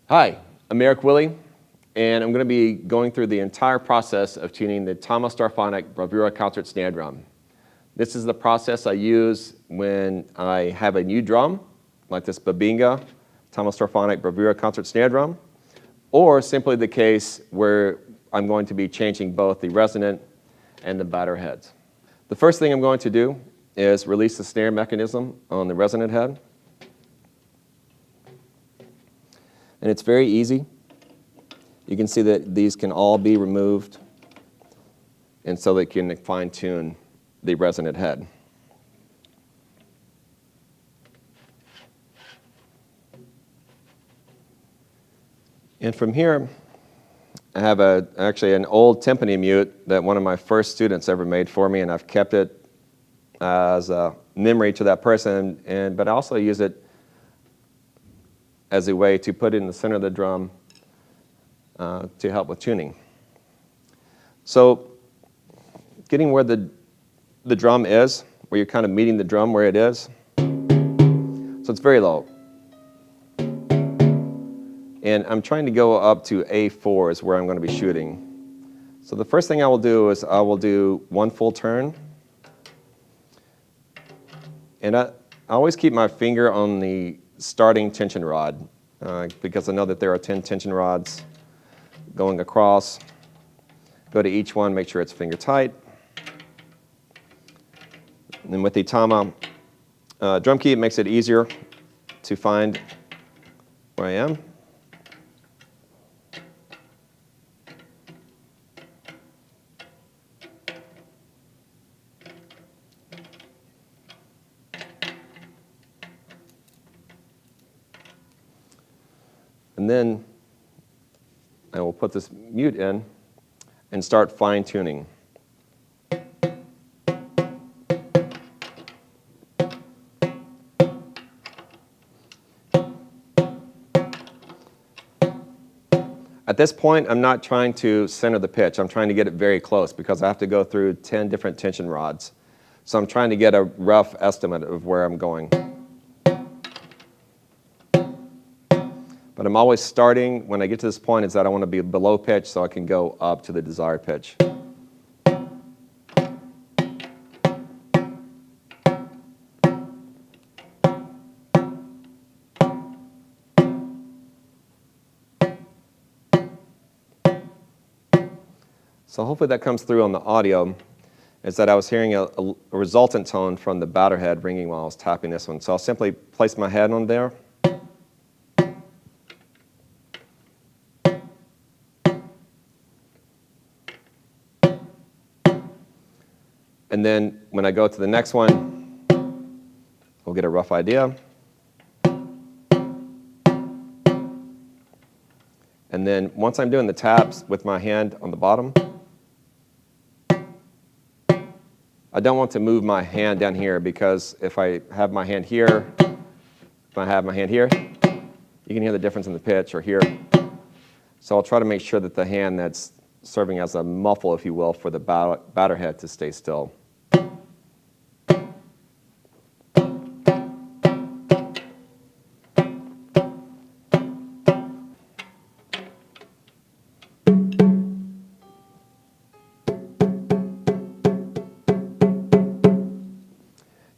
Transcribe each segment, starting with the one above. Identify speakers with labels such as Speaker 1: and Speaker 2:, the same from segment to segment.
Speaker 1: Hi, I'm Willie, and I'm going to be going through the entire process of tuning the TAMA Starphonic Bravura concert snare drum. This is the process I use when I have a new drum, like this Babinga TAMA Starphonic Bravura concert snare drum, or simply the case where I'm going to be changing both the resonant and the batter heads. The first thing I'm going to do is release the snare mechanism on the resonant head. And it's very easy. You can see that these can all be removed, and so they can fine-tune the resonant head. And from here, I have actually an old timpani mute that one of my first students ever made for me, and I've kept it as a memory to that person, but I also use it as a way to put it in the center of the drum to help with tuning. So getting where the drum is, where you're kind of meeting the drum where it is, so it's very low. And I'm trying to go up to A4 is where I'm going to be shooting. So the first thing I will do is I will do one full turn. And I always keep my finger on the starting tension rod because I know that there are 10 tension rods going across. Go to each one, make sure it's finger tight. And then with the TAMA drum key, it makes it easier to find where I am. And then I will put this mute in and start fine-tuning. At this point, I'm not trying to center the pitch. I'm trying to get it very close because I have to go through 10 different tension rods. So I'm trying to get a rough estimate of where I'm going. But I'm always starting, when I get to this point, is that I want to be below pitch so I can go up to the desired pitch. So hopefully that comes through on the audio, is that I was hearing a resultant tone from the batter head ringing while I was tapping this one. So I'll simply place my head on there. And then when I go to the next one, we'll get a rough idea. And then once I'm doing the taps with my hand on the bottom, I don't want to move my hand down here because if I have my hand here, if I have my hand here, you can hear the difference in the pitch, or here. So I'll try to make sure that the hand that's serving as a muffle, if you will, for the batter head to stay still.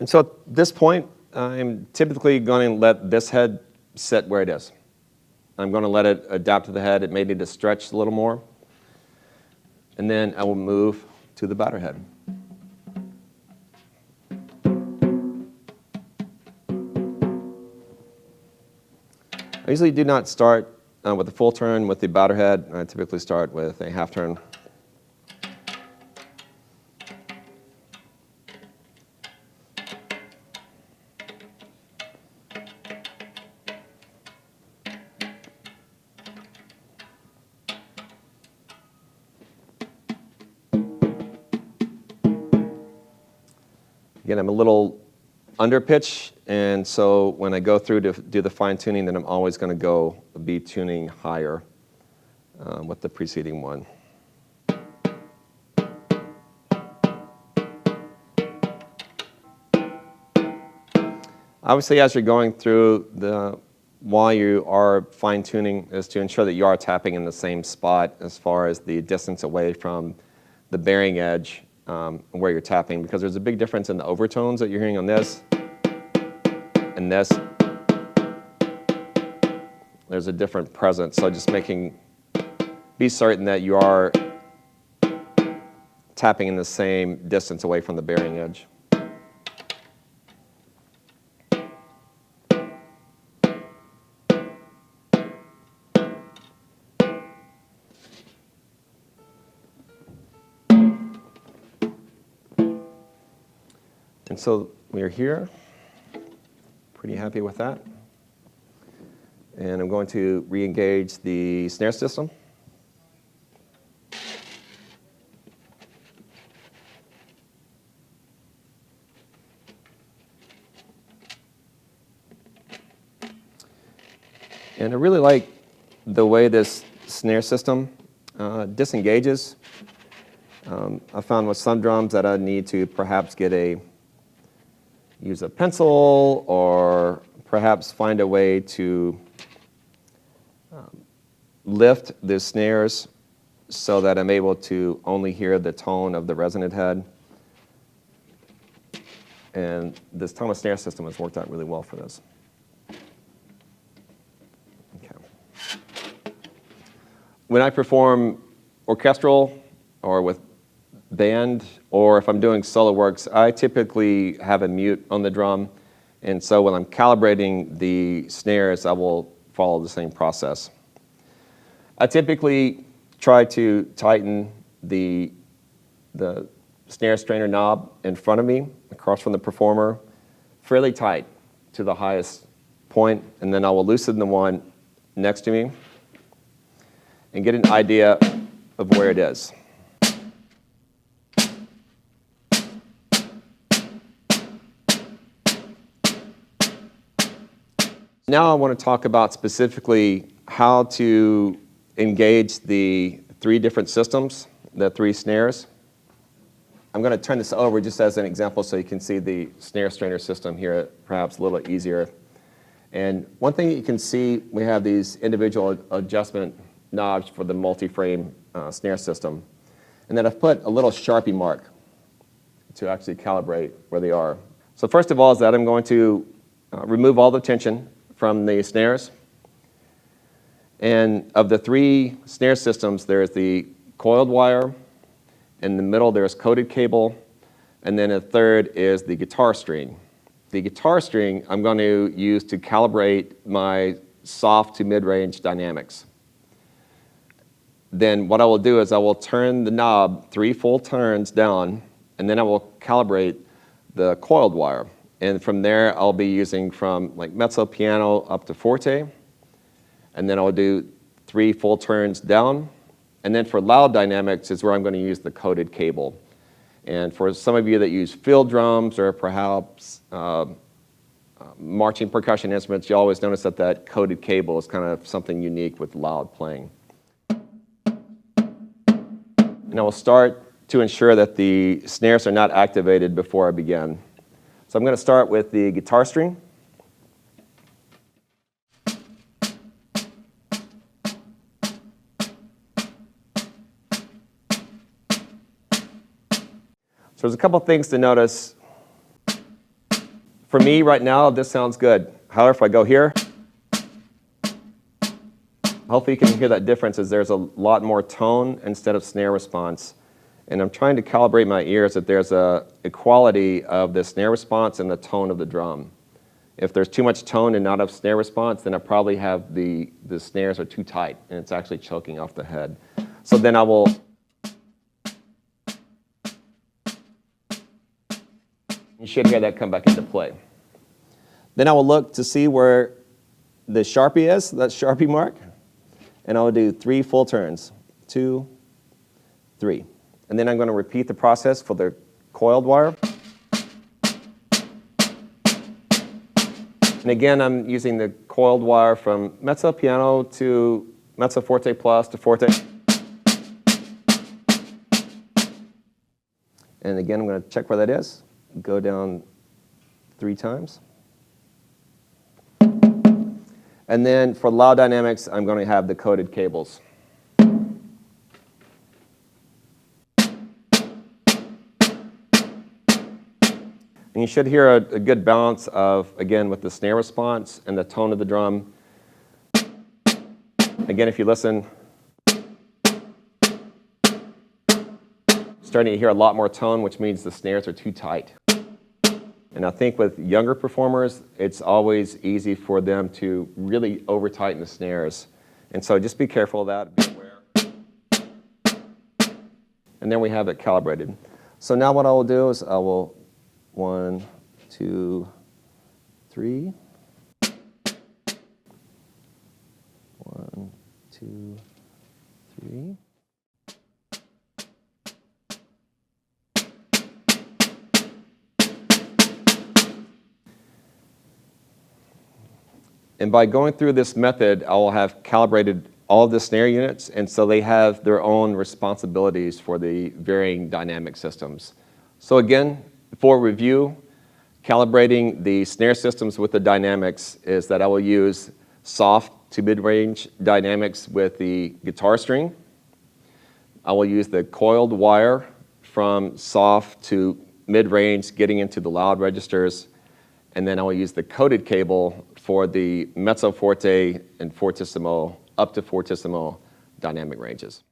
Speaker 1: And so at this point, I'm typically going to let this head sit where it is. I'm going to let it adapt to the head. It may need to stretch a little more. And then I will move to the batter head. I usually do not start with a full turn with the batter head. I typically start with a half turn. Again, I'm a little under pitch, and so when I go through to do the fine tuning, then I'm always going to be tuning higher with the preceding one. Obviously, as you're going through the while you are fine-tuning is to ensure that you are tapping in the same spot as far as the distance away from the bearing edge where you're tapping, because there's a big difference in the overtones that you're hearing on this and this. There's a different presence, so just be certain that you are tapping in the same distance away from the bearing edge. And so we are here, pretty happy with that. And I'm going to re-engage the snare system. And I really like the way this snare system disengages. I found with some drums that I need to perhaps use a pencil or perhaps find a way to lift the snares so that I'm able to only hear the tone of the resonant head. And this TAMA snare system has worked out really well for this. Okay. When I perform orchestral or with band, or if I'm doing solo works, I typically have a mute on the drum, and so when I'm calibrating the snares, I will follow the same process. I typically try to tighten the snare strainer knob in front of me, across from the performer, fairly tight to the highest point, and then I will loosen the one next to me and get an idea of where it is. Now I want to talk about specifically how to engage the three different systems, the three snares. I'm going to turn this over just as an example so you can see the snare strainer system here perhaps a little easier. And one thing you can see, we have these individual adjustment knobs for the multi-frame snare system. And then I've put a little Sharpie mark to actually calibrate where they are. So first of all is that I'm going to remove all the tension from the snares. And of the three snare systems, there's the coiled wire, in the middle there's coated cable, and then a third is the guitar string. The guitar string I'm going to use to calibrate my soft to mid-range dynamics. Then what I will do is I will turn the knob 3 full turns down, and then I will calibrate the coiled wire. And from there, I'll be using from like mezzo piano up to forte. And then I'll do 3 full turns down. And then for loud dynamics is where I'm going to use the coated cable. And for some of you that use field drums or perhaps marching percussion instruments, you always notice that that coated cable is kind of something unique with loud playing. And I will start to ensure that the snares are not activated before I begin. So I'm going to start with the guitar string. So there's a couple things to notice. For me right now, this sounds good. However, if I go here, hopefully you can hear that difference as there's a lot more tone instead of snare response. And I'm trying to calibrate my ears that there's a equality of the snare response and the tone of the drum. If there's too much tone and not enough snare response, then I probably have the snares are too tight and it's actually choking off the head. So then I will you should hear that come back into play. Then I will look to see where the Sharpie is, that Sharpie mark, and I will do 3 full turns, 2, 3. And then I'm going to repeat the process for the coiled wire. And again, I'm using the coiled wire from mezzo piano to mezzo forte plus to forte. And again, I'm going to check where that is. Go down 3 times. And then for loud dynamics, I'm going to have the coated cables. And you should hear a good balance of, again, with the snare response and the tone of the drum. Again, if you listen, starting to hear a lot more tone, which means the snares are too tight. And I think with younger performers, it's always easy for them to really over-tighten the snares. And so just be careful of that, be aware. And then we have it calibrated. So now what I will do is I will 1, 2, 3. 1, 2, 3. And by going through this method, I will have calibrated all of the snare units, and so they have their own responsibilities for the varying dynamic systems. So again, for review, calibrating the snare systems with the dynamics is that I will use soft to mid-range dynamics with the guitar string. I will use the coiled wire from soft to mid-range, getting into the loud registers. And then I will use the coated cable for the mezzo forte and fortissimo, up to fortissimo dynamic ranges.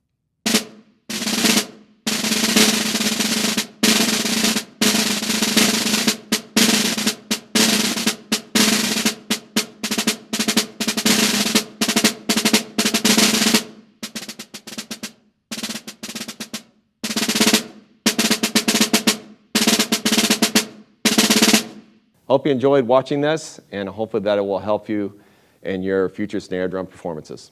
Speaker 1: Hope you enjoyed watching this, and hopefully that it will help you in your future snare drum performances.